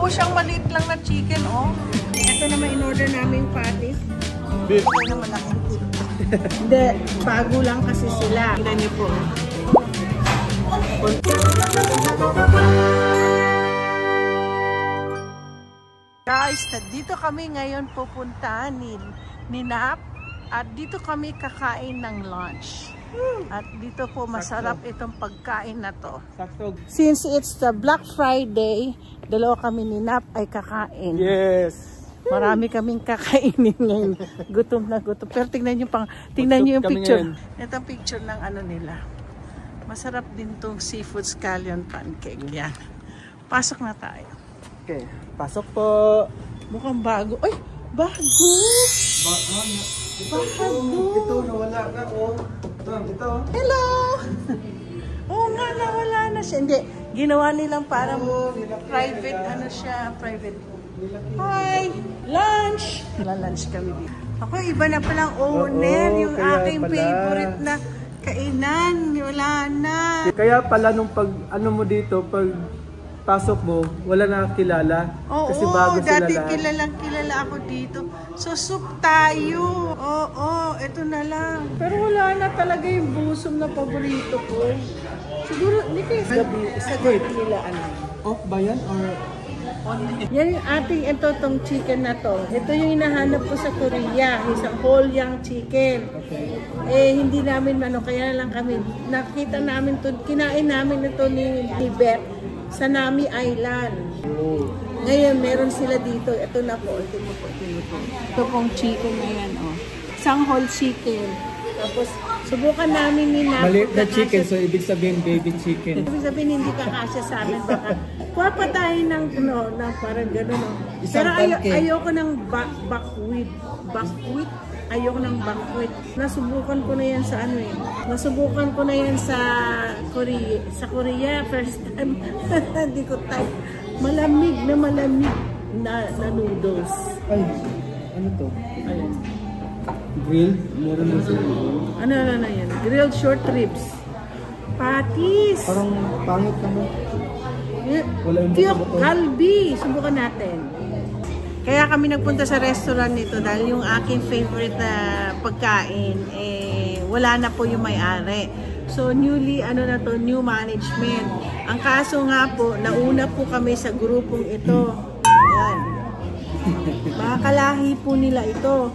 buo siyang maliit lang na chicken, oh. Ito naman in-order namin patties. Beef. Ito naman malaking tip. Hindi, bago lang kasi sila. Tingnan niyo po. Guys, dito kami ngayon pupunta ni Nap at dito kami kakain ng lunch. At dito po masarap itong pagkain na to. Since it's the Black Friday, dalawa kami ni Nap ay kakain. Yes. Marami kaming kakainin ngayon. Gutom na gutom. Pero tingnan niyo yung picture. Ito ang picture ng ano nila. Masarap din tong seafood scallion pancake. Yan. Pasok na tayo. Okay, pasok po. Mukhang bago. Ay, bago! Bago! Ito, nawala na ko. Ito. Hello! Oo nga, nawala na siya. Hindi, ginawa nilang parang private, ano siya, private. Hi! Lunch! Lunch kami dito. Ako, iba na palang owner, yung aking favorite na kainan. Wala na. Kaya pala nung pag, ano mo dito, pag pasok mo, wala na kilala. Kasi bago sila dati lahat. kilala ako dito. So, soup tayo. Oo, ito na lang. Pero wala na talaga yung busog na paborito ko. Siguro, hindi kayo sa gabi nila, ano. Off ba yan? Or Yan yung ating itong chicken na to. Ito yung hinahanap ko sa Korea. Isang whole young chicken. Eh, hindi namin kaya lang kami. Nakita namin to, kinain namin ito ni Beth sa Nami Island. Ngayon, meron sila dito. Ito na po. Ito pong chicken na yan. Oh. Isang whole chicken. Tapos, subukan namin ni Nap. maliit na chicken, so ibig sabihin baby chicken. Ibig sabihin, hindi kakasya sa amin. Baka kuha pa tayo ng, na parang gano'n. Isang Pero pancake. ayoko ng buckwheat. Ayoko ng buckwheat. Nasubukan ko na yan sa ano eh. Nasubukan ko na yan sa Korea. Sa Korea, first time. Hindi ko type. Malamig na noodles. Ay, ano to? Ayun. Grilled? Mura na sila. Ano na yan? Grilled short ribs. Patis. Parang pangit naman. Wala yung Tiyok, buto-buto. kalbi. Subukan natin. Kaya kami nagpunta sa restaurant nito dahil yung aking favorite na pagkain, wala na po yung may-ari. So, newly, new management. Ang kaso nga po, nauna po kami sa grupong ito. Ayan. Mga kalahi po nila ito.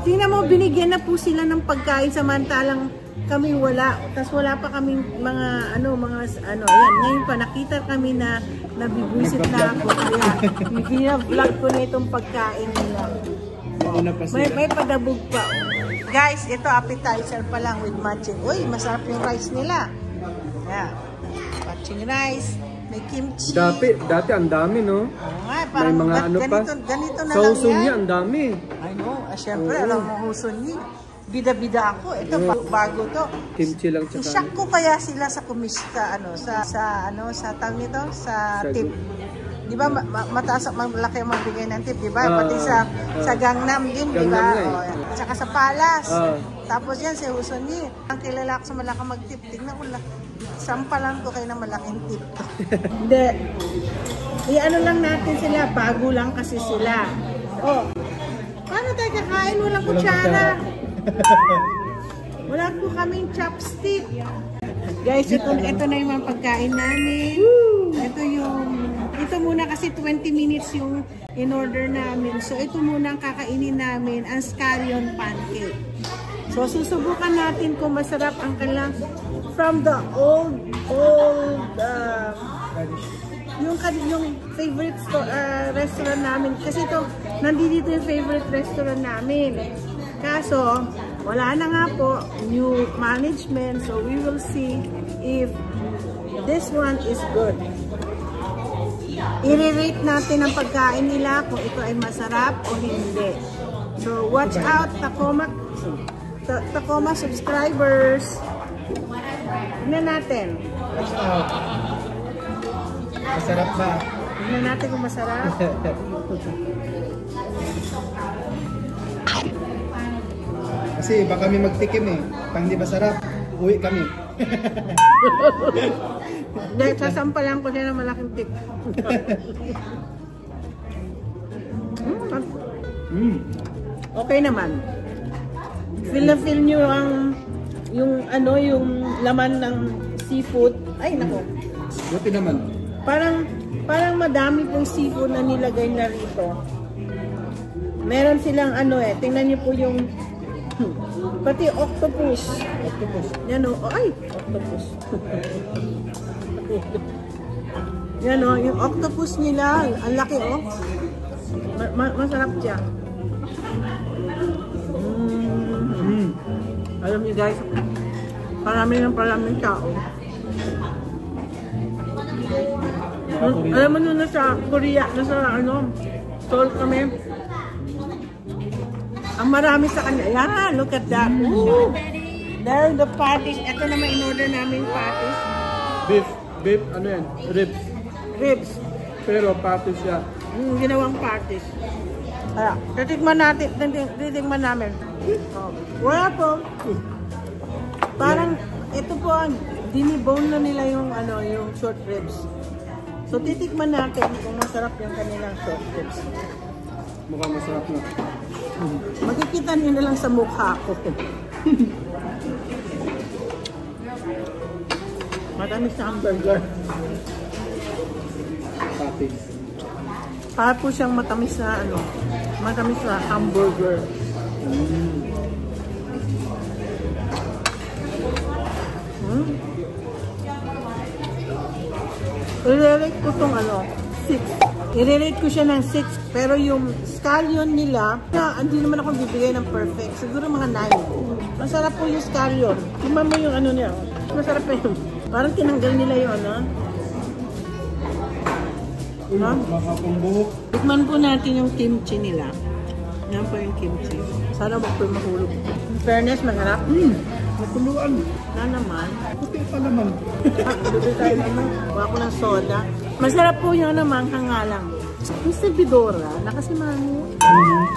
Tingnan mo, binigyan na po sila ng pagkain samantalang kami wala. Tapos wala pa kaming mga ayan. Ngayon pa, nakita kami na nabibwisit na ako. Kaya, vlog ko na itong pagkain nila. May padabog pa. Guys, ito appetizer pa lang with matching. Uy, masarap yung rice nila. Yeah. Matching rice. May kimchi. Dati ang dami, no? Oo nga, parang may mga ano pa. Ganito na sa lang uso yan. niya, ang dami. I know. Siyempre, alam mo huson niya. Bida-bida ako. Ito, bago to. Kimchi lang tsaka. Isyak ko kaya sila sa tawag nito, sa tip. Di ba, mataas at malaki ang magbigay ng tip, di ba? Pati sa Gangnam din, di ba? At saka sa Palace. Tapos yan, si Huson Yi. Ang kilala ko sa malakang mag-tip. Tignan ko lang. Sampalan ko kayo ng malaking tip. Hindi. I-ano lang natin sila. Bago lang kasi sila. Oh. Paano tayo kakain? Walang kutsara. Wala po kaming chopstick. Guys, ito na yung mga pagkain namin. Ito muna kasi 20 minutes yung in-order namin. So, ito muna ang kakainin namin, ang scallion pancake. So, susubukan natin kung masarap ang kanilang from the old yung favorite restaurant namin. Kasi ito, nandito yung favorite restaurant namin. Kaso, wala na nga po, new management. So, we will see if this one is good. I-rate natin ang pagkain nila kung ito ay masarap o hindi. So, watch out, Tacoma subscribers. Tignan natin. Watch out. Masarap ba? Tignan natin kung masarap. Kasi baka kami magtikim eh. Pag hindi masarap, uwi kami. Hindi, sasampalan ko siya ng malaking tip. Okay naman. Feel na feel nyo yung laman ng seafood. Ay, nako. Buti naman. Parang madami pong seafood na nilagay na rito. Meron silang tingnan niyo po yung pati octopus. Yan o. Ay, octopus. Yan o, yung octopus nila, ang laki o. Masarap siya. Alam niyo guys, paraming tao. Alam mo nung nasa Korea, Seoul kami. Ang marami sa kanya. Yan, look at that. Ooh, there are the patties. Ito naman in-order namin patties. Beef, ano yan? Ribs. Pero patties siya. Ginawang patties. Kaya, titikman namin. Wala po. Parang, ito po, dinibone na nila yung short ribs. So, titikman natin kung masarap yung kanilang short ribs. Mukhang masarap na. Makikita niyo na lang sa mukha ko. Matamis na hamburger. Patties. Para po siyang matamis na hamburger. I-rate ko itong 6. I-rate ko siya ng 6. Pero yung scallion nila, hindi naman ako bibigay ng perfect. Siguro mga 9. Masarap po yung scallion. Tingnan mo yung niya. Masarap pa yun. Parang tinanggal nila yung Makapumbuk. Tikman po natin yung kimchi nila. Yan po yung kimchi. Sana wag po mahulog. In fairness, masarap. Nakuluan. Na naman. Puti pa naman. Bibili tayo Kuha ko ng soda. Masarap po yung manghang-ngalang. Yung servidora, nakasimano.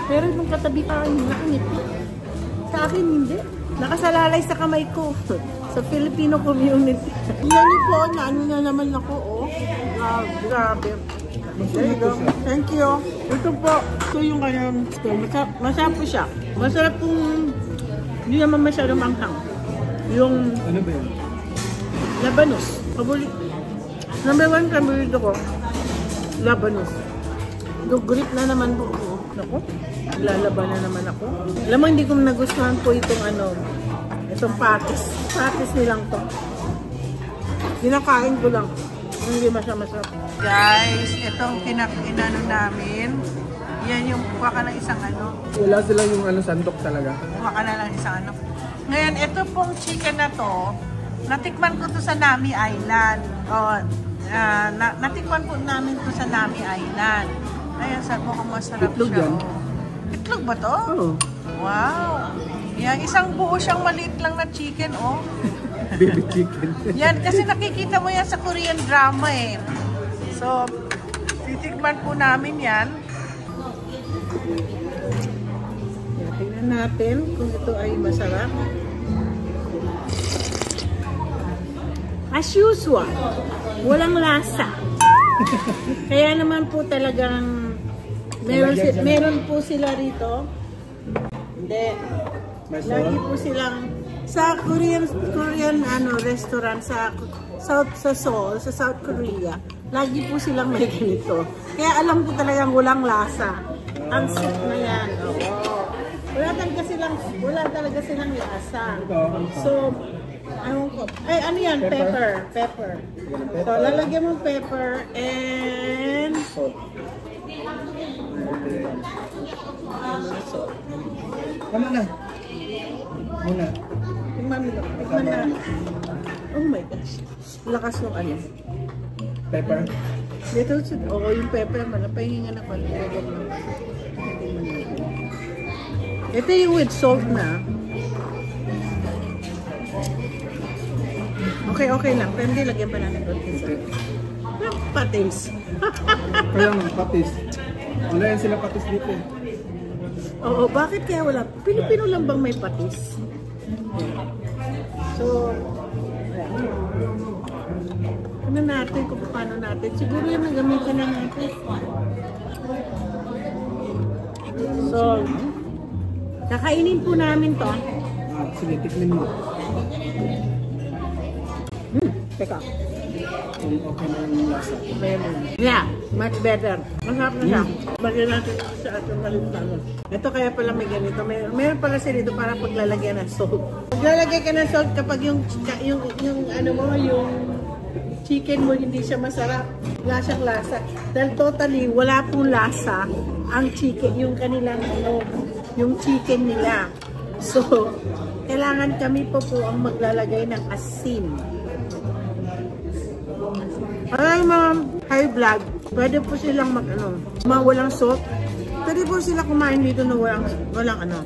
Pero yung katabi pa rin, nakangiti. Sa akin, hindi. Nakasalalay sa kamay ko. Sa Filipino community. Yan po, na naman ako, grabe. Thank you. Ito po, yung kanyang store. Masarap po siya. Masarap pong, hindi naman masyadong manghang. Yung ano ba yun? labanos. Number 1 paborito ko, labanos. Grip na naman po ako. Naku, lalaban na naman ako. Alam mo, hindi ko nagustuhan po itong itong patis. Patis nilang to. Dinakain ko lang. Hindi masarap. Guys, itong inano namin. Yan yung kuha ka ng isang Wala sila yung sandok talaga. Kuha ka na lang isang Ngayon, ito pong chicken na to, natikman ko to sa Nami Island. Natikman po namin to sa Nami Island. Ayan, sabi ko kung masarap Itlog siya. yan? Itlog ba to? Oo. Wow! Yan, isang buo siyang maliit lang na chicken, Baby chicken. Yan, kasi nakikita mo yan sa Korean drama eh. So, titikman po namin yan. Tingnan natin kung ito ay masarap. As usual, walang lasa. Kaya naman po talagang meron po sila rito. Hindi. Lagi po silang sa Korean restaurant sa Seoul, sa South Korea. Lagi po silang may ganito. Kaya alam ko talagang walang lasa. Ang soup na yan. Wala talaga silang lasa. So, ay, ano yan? Pepper. So, lalagyan mo pepper and salt. Tama na. Muna. Tingnan na. Oh my gosh. Lakas ng Pepper. Dito, yung pepper, pahinga na pala. Ito yung with salt na. Okay lang. Pero hindi, lagyan pa natin konti salt. Patis. Kaya nga, patis. Wala yan sila patis dito eh. Oo, bakit kaya wala? Pilipino lang bang may patis? So, tignan natin kung paano natin. Siguro yan ang gamitin na natin. So, kakainin po namin to. Sige, tikman mo. Teka. Kung okay na yung lasa. Yeah, much better. Masarap na siya. Bagyan natin sa ating malimtano. Ito kaya pala may ganito. Meron pala sila dito para paglalagyan ng salt. Paglalagay ka ng salt kapag yung ano mo, yung chicken mo hindi siya masarap. Lasang lasa. Dahil totally wala pong lasa ang chicken, yung kanilang ano, yung chicken nila. So, kailangan kami po ang maglalagay ng asin. Para yung mga high blood, pwede po silang walang salt. Pwede po sila kumain dito na walang ano.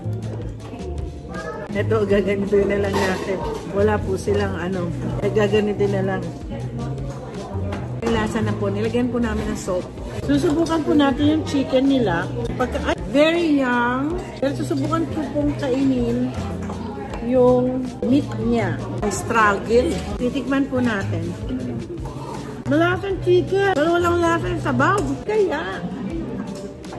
Ito, gaganito na lang natin. Wala po silang gaganito na lang. Yung lasa na po, nilagyan po namin ng salt. Susubukan po natin yung chicken nila. Pagka very young, pero susubukan po pong kainin yung meat niya. Struggle. Titikman po natin. Malasang chicken, pero walang lasang sabaw. Kaya,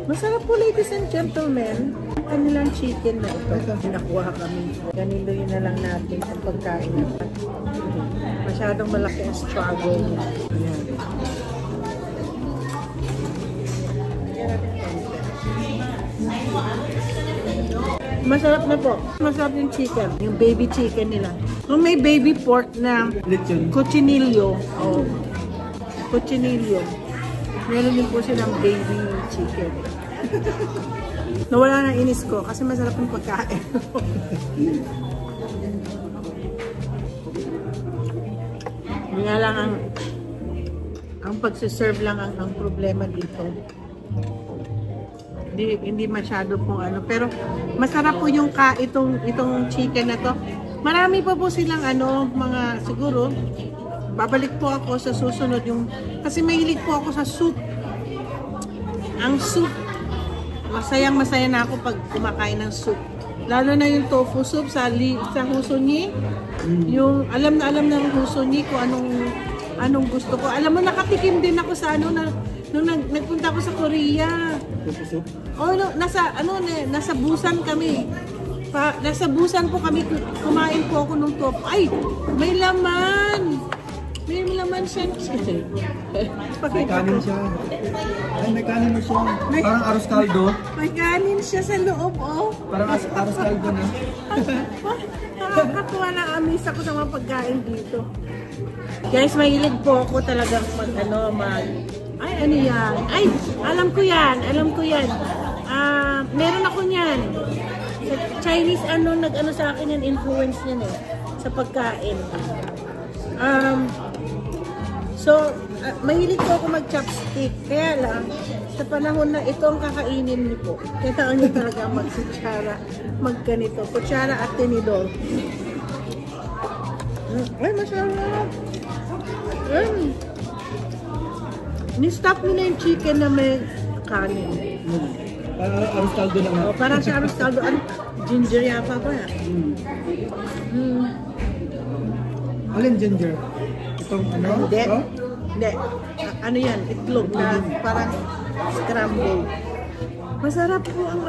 masarap po ladies and gentlemen, ang kanilang chicken na ito. Nakuha kami. Ganito yun na lang natin ang pagkain natin. Masyadong malaki ang struggle niya. Ayan. Masarap na po. Masarap yung chicken. Yung baby chicken nila. Kung may baby pork na cochinillo. Oh. Cochinillo. Meron din po silang baby chicken. Nawala na inis ko kasi masarap yung pagkain. Nga lang ang pagsiserve lang ang problema dito. Hindi masyado pong ano. Pero masarap po yung itong chicken na to. Marami pa po silang mga siguro. Babalik po ako sa susunod kasi mahilig po ako sa soup. Ang soup, masayang-masaya na ako pag kumakain ng soup. Lalo na yung tofu soup sa Husonyi. Yung alam ng Husonyi kung anong gusto ko. Alam mo, nakatikim din ako sa nung nagpunta ako sa Korea. Tofu soup? Oh, nasa Busan kami. Nasa Busan po kami, kumain po ako ng tofu. Ay, may laman! May laman siya. May kanin siya. Ay, may kanin mo siya. Parang arroz caldo. May kanin siya sa loob, oh. Parang arroz caldo na. Nakakatuwa na amis ako sa mga pagkain dito. Guys, mahilig po ako talagang ay, ano yan? Ay, alam ko yan. Meron ako niyan. Sa Chinese, nag-ano sa akin yan, influence niyan sa pagkain. So, mahilig po ako mag-chopstick. Kaya lang, sa panahon na ito ang kakainin niyo po. Kailangan niyo talaga mag-kutsara, mag-ganito. Kutsara at tinidor. Ay, masarap. Ni-stop nila yung chicken na may kanin. Parang arroz caldo na nga. Parang sa arroz caldo. Ginger yapa pa. Alin ginger? Itong Hindi. Hindi. Ano yan? Itlog na parang scramble. Masarap po ang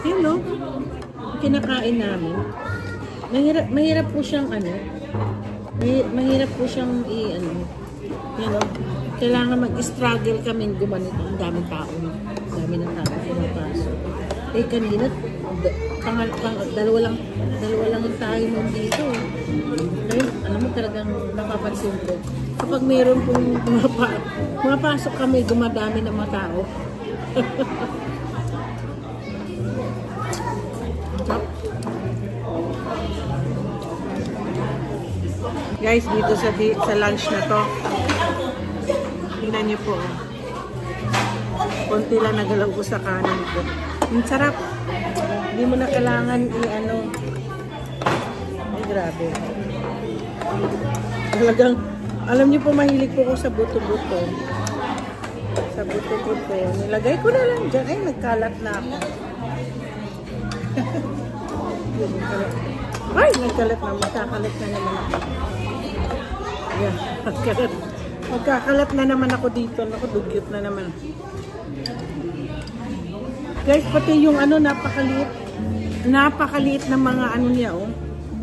Yun, no? Kinakain namin. Mahirap po siyang mahirap po siyang yun, no? Kailangan mag-struggle kami gumanito. Ang daming tao. Ang dami ng tao pumapasok. Kanina, dalawa lang tayo nandito. Ngayon, alam mo talagang napapansin ko. Kapag mayroon pong pumapasok kami, dumadami ng mga tao. Guys, dito sa lunch na to, tingnan niyo po. Konti lang nagalaw ko sa kanan ko. Ang sarap. Hindi mo na kailangan ay, grabe. Talagang, alam niyo po, mahilig po ko sa buto-buto. Sa buto-buto. Nilagay ko na lang dyan. Ay, nagkalat na ako. Ay, nagkalat na. Magkakalat na naman ako. Ayan, magkalat. Magkakalat na naman ako dito. Naku, dugyot na naman. Guys, pati yung ano, napakaliit. Napakaliit na mga ano niya, oh.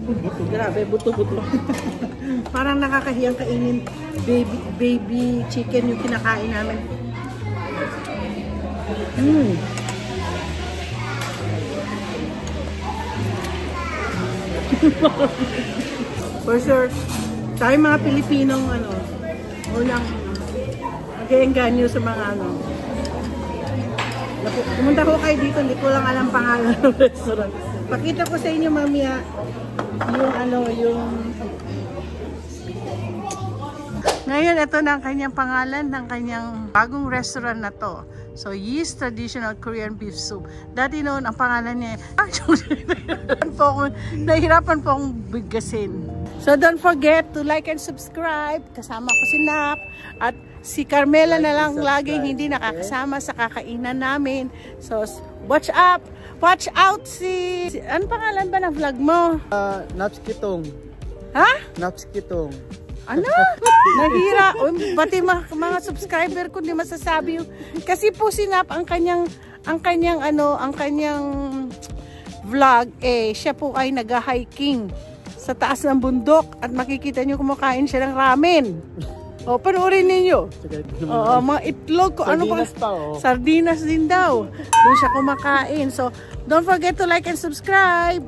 Buto, grabe, buto-buto. Parang nakakahiyang kainin. Baby chicken yung kinakain namin. For sure, tayo mga Pilipinong ano, unang mag-iengganyo sa mga ano. Pumunta ko kayo dito, hindi ko lang alam pangalan ng restaurant. Pakita ko sa inyo mamaya yung ano, yung... Ngayon, ito na ang kanyang pangalan ng kanyang bagong restaurant na to. So, Yi's Traditional Korean Beef Soup. Dati noon, ang pangalan niya, nahihirapan po akong bigkasin. So, don't forget to like and subscribe. Kasama ko si Nap. At si Carmela na lang laging hindi nakakasama sa kakainan namin. So, watch up! Watch out si... Ano pangalan ba ng vlog mo? Napskitong. Ha? Napskitong. Ano? Nahira. Pati mga subscriber ko hindi masasabi yung... Kasi po sinap ang kanyang vlog siya po ay nag-hiking sa taas ng bundok at makikita niyo kumakain siya ng ramen. O, panoorin ninyo. Oo, mga itlog ko. Sardinas pa, oh. Sardinas din daw. Doon siya kumakain. So, don't forget to like and subscribe.